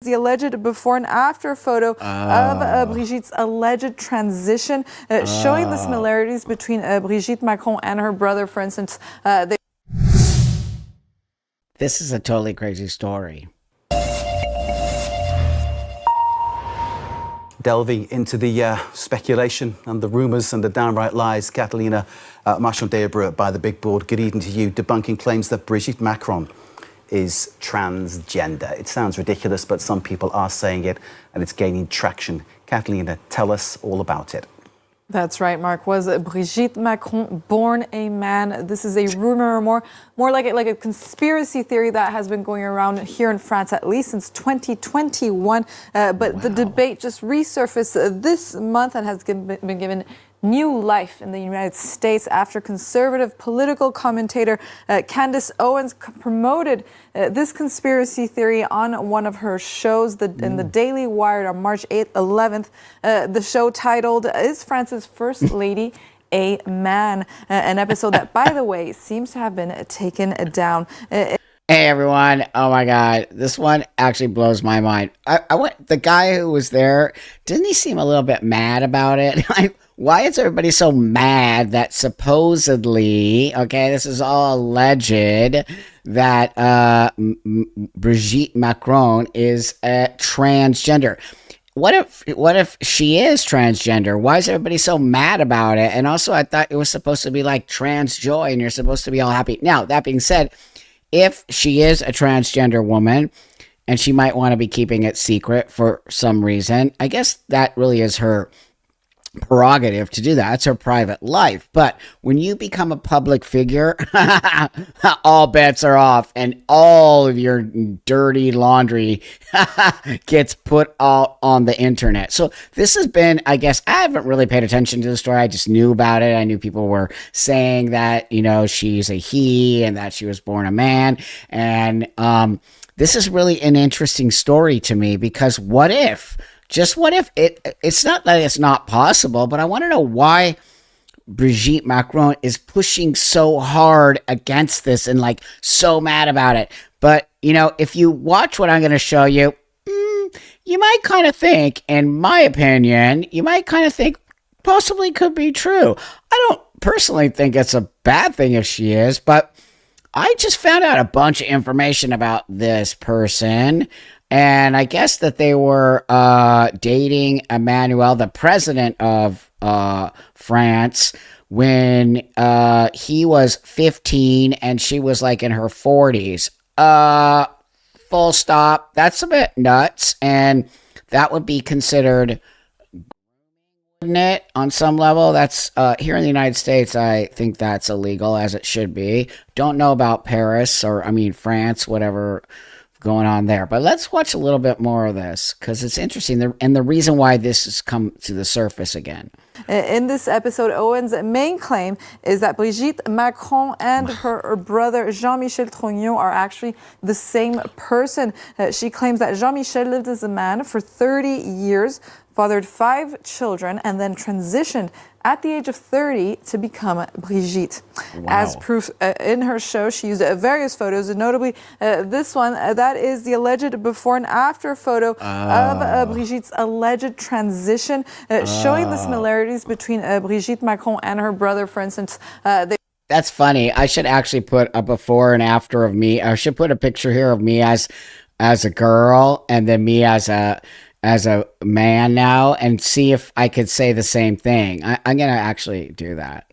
the alleged before and after photo of Brigitte's alleged transition, showing the similarities between Brigitte Macron and her brother. For instance, This is a totally crazy story. Delving into the speculation and the rumours and the downright lies, Catalina Marchand-Debreu by the big board. Good evening to you. Debunking claims that Brigitte Macron is transgender. It sounds ridiculous, but some people are saying it, and it's gaining traction. Catalina, tell us all about it. That's right, Mark. Was Brigitte Macron born a man? This is a rumor, more like a conspiracy theory that has been going around here in France at least since 2021. But the debate just resurfaced this month and has been given new life in the United States after conservative political commentator Candice Owens promoted this conspiracy theory on one of her shows in the Daily Wire on March 11th. The show titled, "Is France's First Lady a Man?" An episode that, by the way, seems to have been taken down. Hey everyone! Oh my God, this one actually blows my mind. The guy who was there, didn't he seem a little bit mad about it? Why is everybody so mad that supposedly, okay, this is all alleged, that Brigitte Macron is a transgender? What if she is transgender? Why is everybody so mad about it? And also, I thought it was supposed to be like trans joy, and you're supposed to be all happy. Now, that being said, if she is a transgender woman, and she might want to be keeping it secret for some reason, I guess that really is her prerogative to do that. It's her private life. But when you become a public figure, all bets are off, and all of your dirty laundry gets put out on the internet. So this has been, I guess, I haven't really paid attention to the story. I just knew about it. I knew people were saying that, you know, she's a he and that she was born a man. And this is really an interesting story to me, because what if it's not that it's not possible, but I want to know why Brigitte Macron is pushing so hard against this and like so mad about it. But, you know, if you watch what I'm going to show you, you might kind of think, in my opinion, possibly could be true. I don't personally think it's a bad thing if she is, but I just found out a bunch of information about this person. And I guess that they were dating Emmanuel, the president of France, when he was 15 and she was like in her 40s. Full stop. That's a bit nuts. And that would be considered, wouldn't it, on some level? That's here in the United States, I think that's illegal, as it should be. Don't know about Paris France, whatever going on there. But let's watch a little bit more of this, because it's interesting, and the reason why this has come to the surface again. In this episode, Owens' main claim is that Brigitte Macron and her brother Jean-Michel Trognon are actually the same person. She claims that Jean-Michel lived as a man for 30 years, fathered 5 children, and then transitioned at the age of 30 to become Brigitte. Wow. As proof, in her show, she used various photos, and notably this one, that is the alleged before and after photo of Brigitte's alleged transition, showing the similarities between Brigitte Macron and her brother. For instance, That's funny. I should actually put a before and after of me. I should put a picture here of me as a girl, and then me as a man now, and see if I could say the same thing. I'm going to actually do that.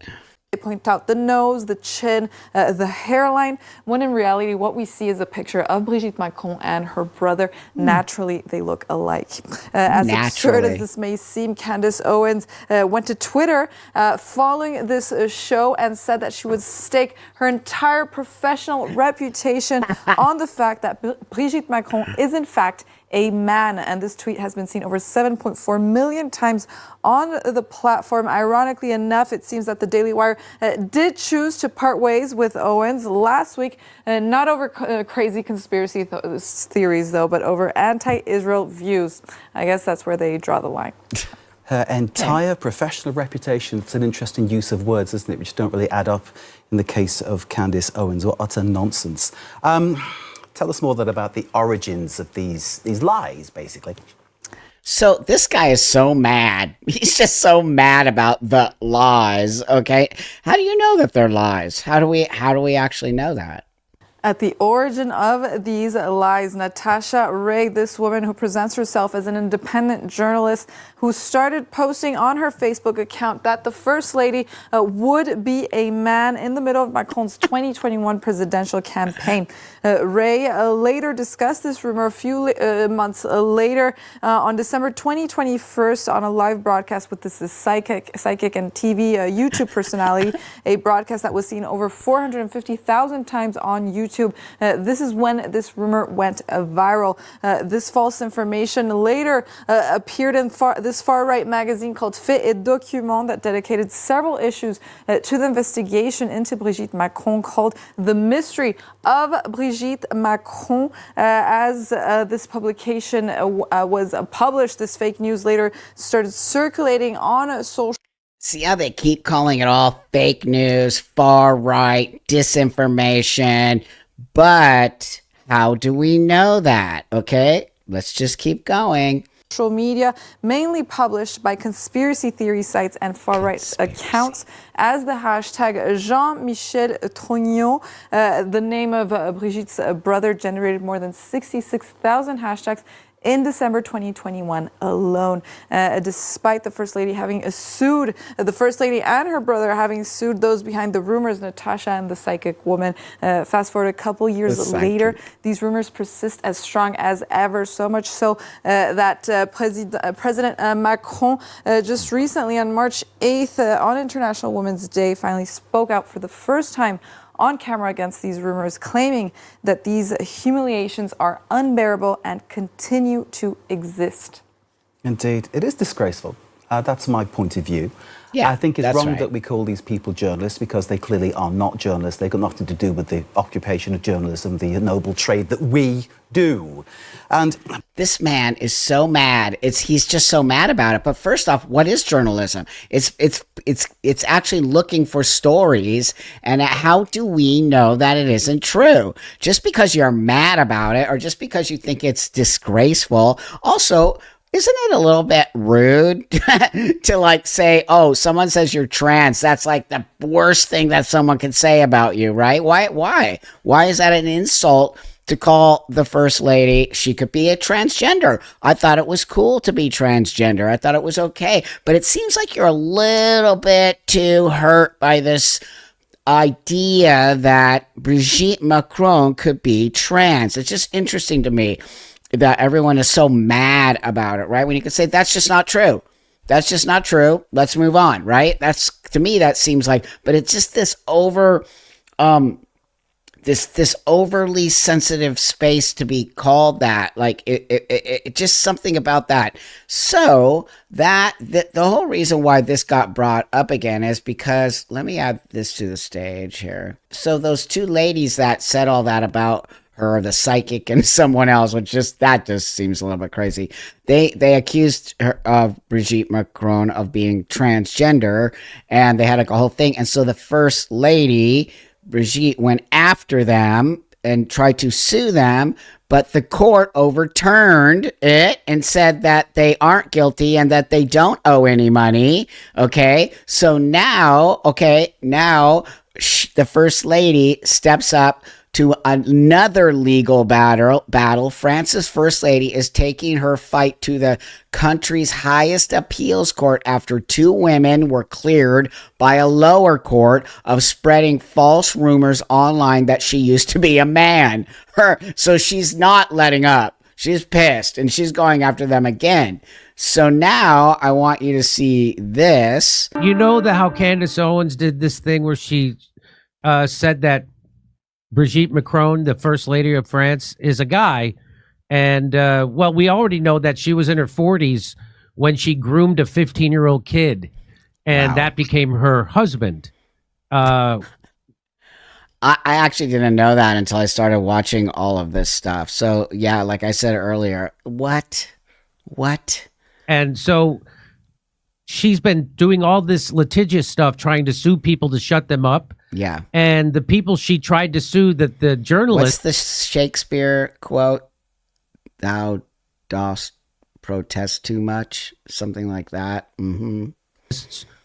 They point out the nose, the chin, the hairline, when in reality what we see is a picture of Brigitte Macron and her brother. Naturally, they look alike. As absurd as this may seem, Candice Owens went to Twitter following this show and said that she would stake her entire professional reputation on the fact that Brigitte Macron is in fact a man. And this tweet has been seen over 7.4 million times on the platform. Ironically enough, it seems that the Daily Wire did choose to part ways with Owens last week, not over crazy conspiracy theories, though, but over anti-Israel views. I guess that's where they draw the line. Her entire professional reputation. It's an interesting use of words, isn't it? Which don't really add up in the case of Candice Owens, or utter nonsense. Tell us more then about the origins of these lies, basically. So this guy is so mad. He's just so mad about the lies. Okay, how do you know that they're lies? How do we actually know that? At the origin of these lies, Natasha Ray, this woman who presents herself as an independent journalist, who started posting on her Facebook account that the First Lady would be a man in the middle of Macron's 2021 presidential campaign. Ray later discussed this rumor a few months later on December 2021 on a live broadcast with this psychic and TV YouTube personality, a broadcast that was seen over 450,000 times on YouTube. This is when this rumor went viral. This false information later appeared in this far-right magazine called Faits et Documents that dedicated several issues to the investigation into Brigitte Macron, called The Mystery of Brigitte Macron. As this publication was published, this fake news later started circulating on social. See how they keep calling it all fake news, far right, disinformation. But how do we know that? Okay, let's just keep going. Social media, mainly published by conspiracy theory sites and far-right accounts, as the hashtag Jean-Michel Trognon, the name of Brigitte's brother, generated more than 66,000 hashtags in December 2021 alone. Despite the First Lady having sued, the First Lady and her brother having sued those behind the rumors, Natasha and the psychic woman. Fast forward a couple years later, these rumors persist as strong as ever, so much so that President Macron just recently on March 8th on International Women's Day finally spoke out for the first time on camera against these rumors, claiming that these humiliations are unbearable and continue to exist. Indeed, it is disgraceful. That's my point of view. Yeah, I think it's wrong right. that we call these people journalists, because they clearly are not journalists. They've got nothing to do with the occupation of journalism, the noble trade that we do. And this man is so mad. He's just so mad about it. But first off, what is journalism? It's actually looking for stories. And how do we know that it isn't true? Just because you're mad about it, or just because you think it's disgraceful. Also, isn't it a little bit rude to like say, oh, someone says you're trans? That's like the worst thing that someone can say about you, right? Why is that an insult to call the First Lady? She could be a transgender. I thought it was cool to be transgender. I thought it was okay. But it seems like you're a little bit too hurt by this idea that Brigitte Macron could be trans. It's just interesting to me that everyone is so mad about it, right? When you can say, that's just not true. That's just not true. Let's move on, right? That's, to me, that seems like, but it's just this this overly sensitive space to be called that. Like it just something about that. So the whole reason why this got brought up again is because, let me add this to the stage here. So those two ladies that said all that about her, the psychic and someone else, that just seems a little bit crazy. They accused her of Brigitte Macron of being transgender, and they had like a whole thing. And so the First Lady, Brigitte, went after them and tried to sue them, but the court overturned it and said that they aren't guilty and that they don't owe any money. Okay, so now the First Lady steps up to another legal battle. France's First Lady is taking her fight to the country's highest appeals court after two women were cleared by a lower court of spreading false rumors online that she used to be a man. So she's not letting up. She's pissed, and she's going after them again. So now I want you to see this. You know how Candice Owens did this thing where she said that Brigitte Macron, the First Lady of France, is a guy. And, well, we already know that she was in her 40s when she groomed a 15-year-old kid, and that became her husband. I actually didn't know that until I started watching all of this stuff. So, yeah, like I said earlier, what? And so she's been doing all this litigious stuff, trying to sue people to shut them up. Yeah. And the people she tried to sue, that the journalist. What's the Shakespeare quote? Thou dost protest too much, something like that. Mm-hmm.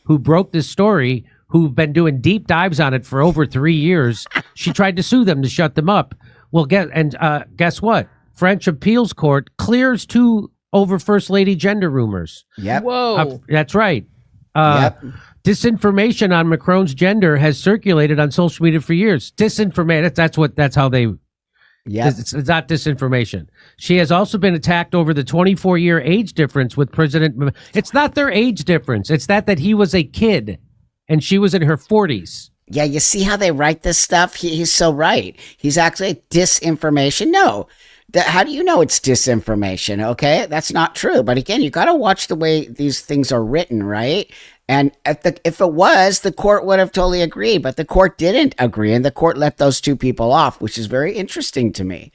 Who broke this story, who've been doing deep dives on it for over 3 years. She tried to sue them to shut them up. Well, guess what? French appeals court clears 2 over First Lady gender rumors. Yep. Whoa. That's right. Yep. Disinformation on Macron's gender has circulated on social media for years. Disinformation. That's how they. Yeah. It's not disinformation. She has also been attacked over the 24-year age difference with President. It's not their age difference. It's that he was a kid and she was in her 40s. Yeah, you see how they write this stuff? He's so right. He's actually disinformation. No. How do you know it's disinformation? Okay, that's not true. But again, you got to watch the way these things are written, right? And if it was, the court would have totally agreed. But the court didn't agree, and the court let those 2 people off, which is very interesting to me.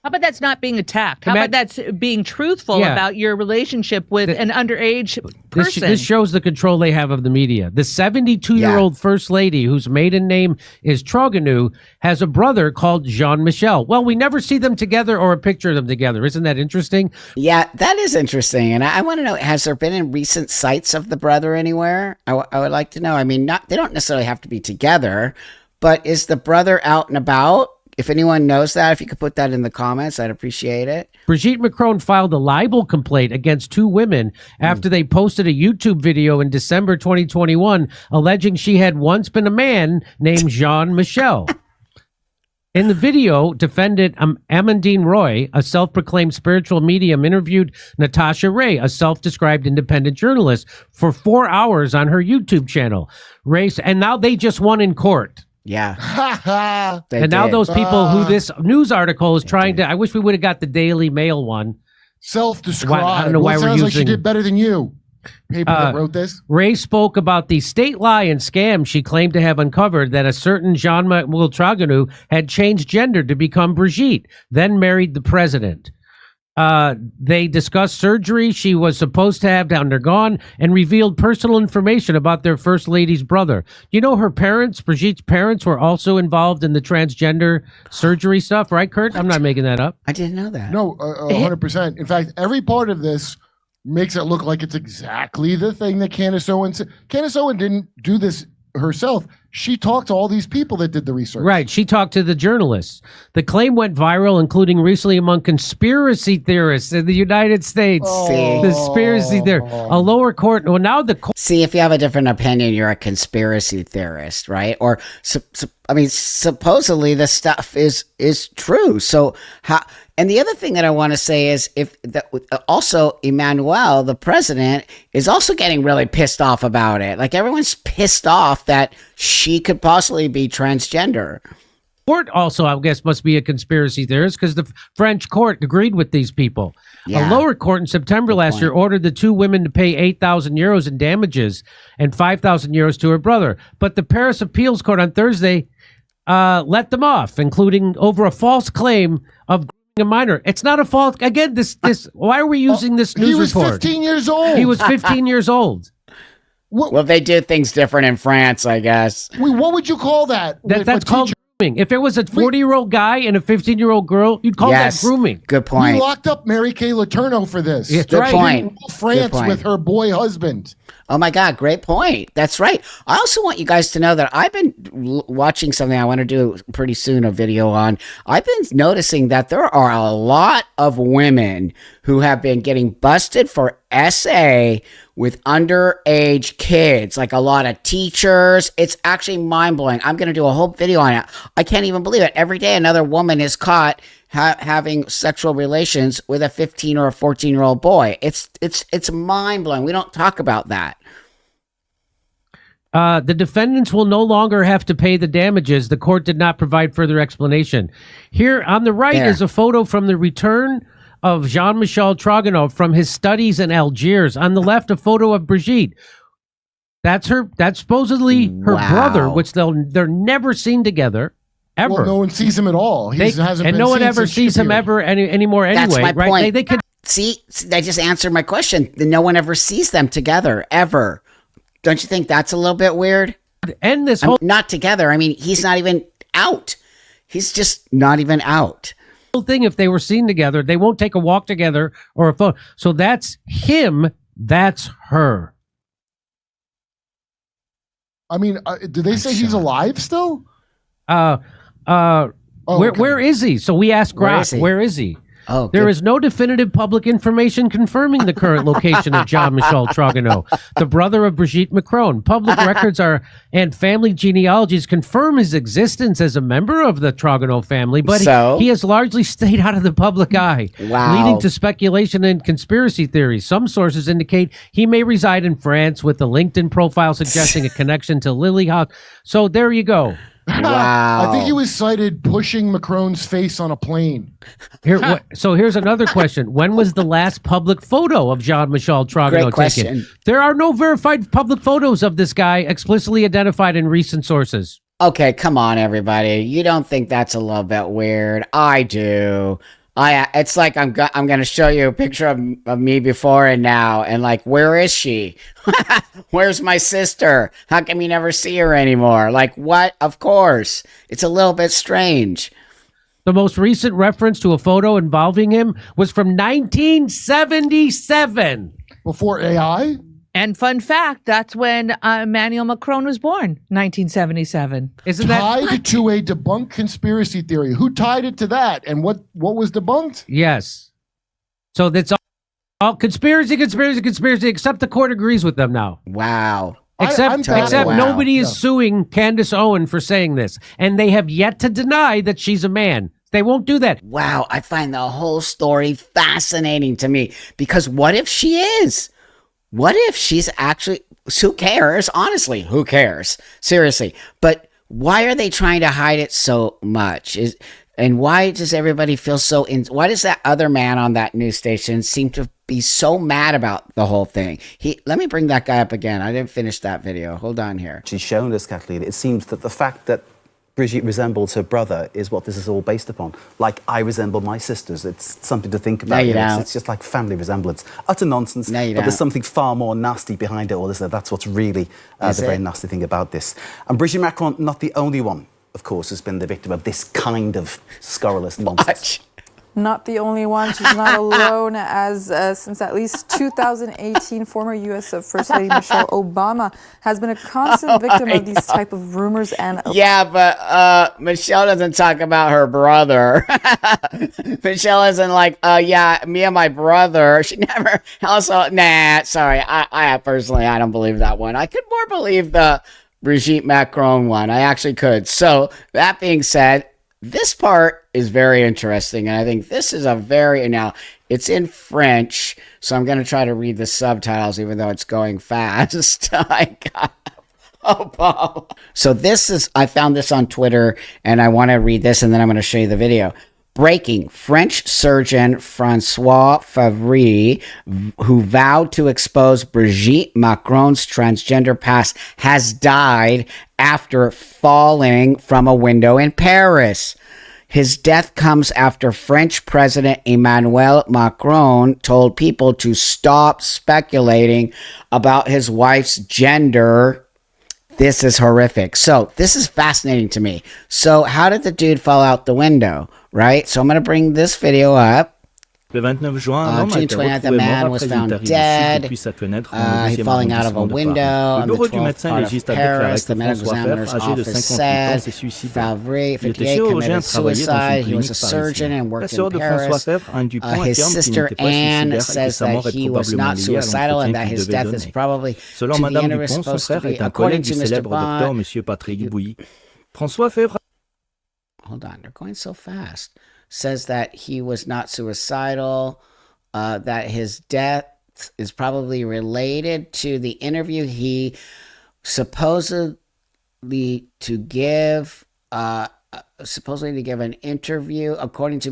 How about that's not being attacked? How about that's being truthful about your relationship with an underage person? This shows the control they have of the media. The 72-year-old First Lady, whose maiden name is Troganou, has a brother called Jean-Michel. Well, we never see them together or a picture of them together. Isn't that interesting? Yeah, that is interesting. And I want to know, has there been in recent sights of the brother anywhere? I would like to know. I mean, they don't necessarily have to be together, but is the brother out and about? If anyone knows that, if you could put that in the comments, I'd appreciate it. Brigitte Macron filed a libel complaint against 2 women after they posted a YouTube video in December 2021 alleging she had once been a man named Jean-Michel. In the video, defendant Amandine Roy, a self-proclaimed spiritual medium, interviewed Natasha Ray, a self-described independent journalist, for 4 hours on her YouTube channel. And now they just won in court. Yeah. And now those people who this news article is trying to, I wish we would have got the Daily Mail one. Self-described. I don't know why we're sounds like she using- did better than you. Paper that wrote this. Ray spoke about the state lie and scam she claimed to have uncovered that a certain Jean-Michel Troganou had changed gender to become Brigitte, then married the president. They discussed surgery she was supposed to have undergone and revealed personal information about their First Lady's brother. You know, her parents, Brigitte's parents, were also involved in the transgender surgery stuff, right, Kurt? I'm not making that up. I didn't know that. No, 100%. In fact, every part of this makes it look like it's exactly the thing that Candice Owens said. Candice Owens didn't do this herself. She talked to all these people that did the research. Right. She talked to the journalists. The claim went viral, including recently among conspiracy theorists in the United States. See. Conspiracy theory. A lower court. Well, now the court. See, if you have a different opinion, you're a conspiracy theorist, right? Or, I mean, supposedly this stuff is true. So how? And the other thing that I want to say is also Emmanuel, the president, is also getting really pissed off about it. Like everyone's pissed off that she could possibly be transgender. Court also, I guess, must be a conspiracy theorist because the French court agreed with these people. Yeah. A lower court in September last year ordered the 2 women to pay 8,000 euros in damages and 5,000 euros to her brother. But the Paris appeals court on Thursday let them off, including over a false claim of a minor. It's not a false. Again, this. Why are we using this news report? He was 15 years old. He was 15 years old. Well, they do things different in France, I guess. What would you call that? That's called grooming. If it was a 40-year-old guy and a 15-year-old girl, you'd call that grooming. Good point. We locked up Mary Kay Letourneau for this. Yeah, Good point. In France with her boy husband. Oh my God, great point. That's right. I also want you guys to know that I've been watching something I want to do pretty soon, a video on. I've been noticing that there are a lot of women who have been getting busted for SA with underage kids, like a lot of teachers. It's actually mind-blowing. I'm going to do a whole video on it. I can't even believe it. Every day another woman is caught having sexual relations with a 15 or a 14-year-old boy. It's mind-blowing. We don't talk about that. The defendants will no longer have to pay the damages. The court did not provide further explanation. Here on the right is a photo from the return of Jean-Michel Troganou from his studies in Algiers. On the left, a photo of Brigitte. That's supposedly her brother, which they're never seen together. Ever. Well, no one sees him at all. No one ever sees him ever anymore anyway. That's my right? point. They could. See, that just answered my question. No one ever sees them together, ever. Don't you think that's a little bit weird? And this whole not together. I mean, he's not even out. He's just not even out. thing, if they were seen together, they won't take a walk together or a photo. So that's him. That's her. I mean, did they say he's alive still? Where is he? So we asked Graf, where is he? Oh, there is no definitive public information confirming the current location of Jean-Michel Trogonot, the brother of Brigitte Macron. Public records and family genealogies confirm his existence as a member of the Trogonot family, but he has largely stayed out of the public eye, leading to speculation and conspiracy theories. Some sources indicate he may reside in France, with a LinkedIn profile suggesting a connection to Lily House. So there you go. Wow. I think he was cited pushing Macron's face on a plane. So here's another question. When was the last public photo of Jean-Michel Trogonot taken? There are no verified public photos of this guy explicitly identified in recent sources. Okay, come on, everybody. You don't think that's a little bit weird? I do. It's like I'm going to show you a picture of me before and now, and like, where is she? Where's my sister? How come you never see her anymore? Like, what? Of course. It's a little bit strange. The most recent reference to a photo involving him was from 1977. Before AI? And fun fact, that's when Emmanuel Macron was born, 1977. Isn't tied to a debunked conspiracy theory? Who tied it to that? And what was debunked? Yes. So that's all conspiracy, except the court agrees with them now. Wow. Except nobody is suing Candice Owens for saying this. And they have yet to deny that she's a man. They won't do that. Wow. I find the whole story fascinating to me, because what if she is? What if she's actually, who cares? Honestly, who cares? Seriously. But why are they trying to hide it so much? And why does everybody feel why does that other man on that news station seem to be so mad about the whole thing? Let me bring that guy up again. I didn't finish that video. Hold on here. She's shown us, Kathleen, it seems that the fact that Brigitte resembles her brother is what this is all based upon. Like, I resemble my sisters. It's something to think about. No, you don't. It's just like family resemblance. Utter nonsense. No, you but don't. there's something far more nasty behind it all, isn't there? That's what's really the very nasty thing about this. And Brigitte Macron, not the only one, of course, has been the victim of this kind of scurrilous nonsense. Not the only one. She's not alone, as since at least 2018, former U.S. First Lady Michelle Obama has been a constant victim of these type of rumors and... Yeah, but Michelle doesn't talk about her brother. Michelle isn't like, yeah, me and my brother. She never... Also, nah, sorry. I personally, I don't believe that one. I could more believe the Brigitte Macron one. I actually could. So, that being said, this part is very interesting, and I think this is now, it's in French, so I'm going to try to read the subtitles, even though it's going fast. So I found this on Twitter, and I want to read this, and then I'm going to show you the video. Breaking: French surgeon Francois Favre, who vowed to expose Brigitte Macron's transgender past, has died after falling from a window in Paris. His death comes after French President Emmanuel Macron told people to stop speculating about his wife's gender. This is horrific. So this is fascinating to me. So how did the dude fall out the window, right? So I'm going to bring this video up. Le 29 juin, un homme a été retrouvé mort après une terrible chute depuis sa fenêtre dans le 2e arrondissement de Paris. Le bureau du médecin légiste a déclaré que François Fèvre, âgé de 58 ans, s'est suicidé. Il était chirurgien, travaillait dans une clinique parisienne. La sœur de François Fèvre, Anne Dupont, affirme qu'il n'était pas suicidaire et que sa mort est probablement liée à l'entretien qu'il devait donner. Selon Madame Dupont, son frère est un collègue du célèbre docteur M. Patrick Bouilly. François Fèvre... Hold on, they're going so fast. Says that he was not suicidal, that his death is probably related to the interview he supposedly to give an interview. According to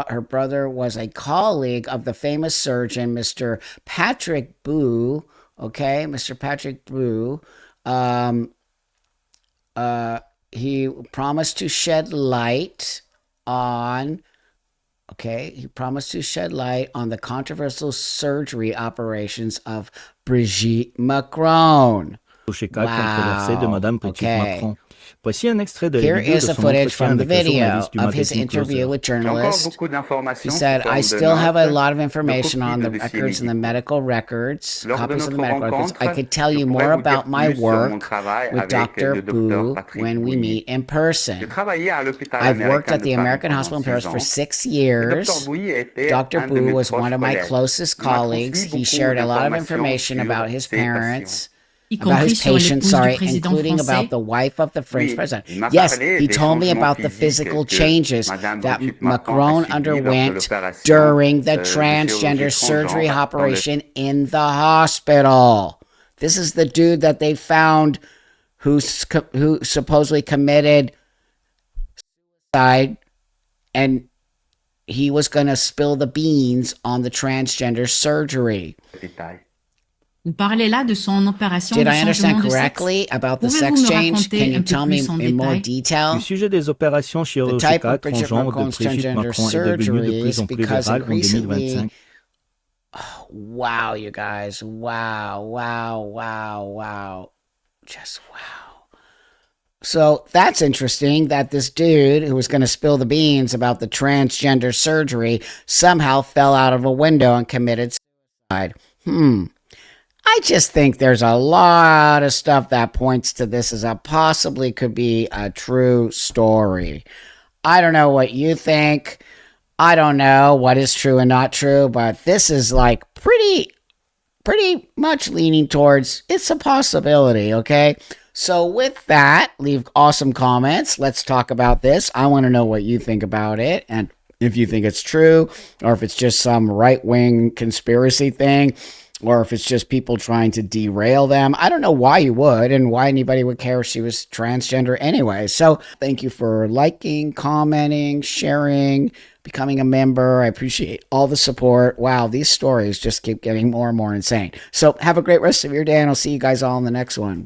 her brother was a colleague of the famous surgeon, Mr. Patrick Boo. Okay, Mr. Patrick Boo. He promised to shed light on Okay, he promised to shed light on the controversial surgery operations of Brigitte Macron. Wow. Okay. Voici un extrait de Here la vidéo is de the son footage entretien from the avec la video journaliste du of his magazine interview Closer. with journalists. He said, I still have a lot of information on the records and the medical records, copies of the medical records. I could tell you more about my work with Dr. Boo when we meet in person. I've worked at the American Hospital in Paris for 6 years. Dr. Boo was one of my closest colleagues. He shared a lot of information about his parents, about his patients, including about the wife of the French president. Yes, he told me about the physical changes that Macron underwent during the transgender surgery operation in the hospital. This is the dude that they found who supposedly committed suicide, and he was going to spill the beans on the transgender surgery. Did I understand correctly about the sex change? Can you tell me in more detail? Du sujet des opérations chirurgicales transgenres de Brigitte Macron est devenu de plus en plus viral en 2025. Wow, you guys. Wow. Just wow. So that's interesting that this dude who was going to spill the beans about the transgender surgery somehow fell out of a window and committed suicide. I just think there's a lot of stuff that points to this as a possibly could be a true story. I don't know what you think. I don't know what is true and not true, but this is like pretty much leaning towards it's a possibility, okay? So with that, leave awesome comments. Let's talk about this. I want to know what you think about it, and if you think it's true, or if it's just some right-wing conspiracy thing, or if it's just people trying to derail them. I don't know why you would and why anybody would care if she was transgender anyway. So thank you for liking, commenting, sharing, becoming a member. I appreciate all the support. Wow, these stories just keep getting more and more insane. So have a great rest of your day, and I'll see you guys all in the next one.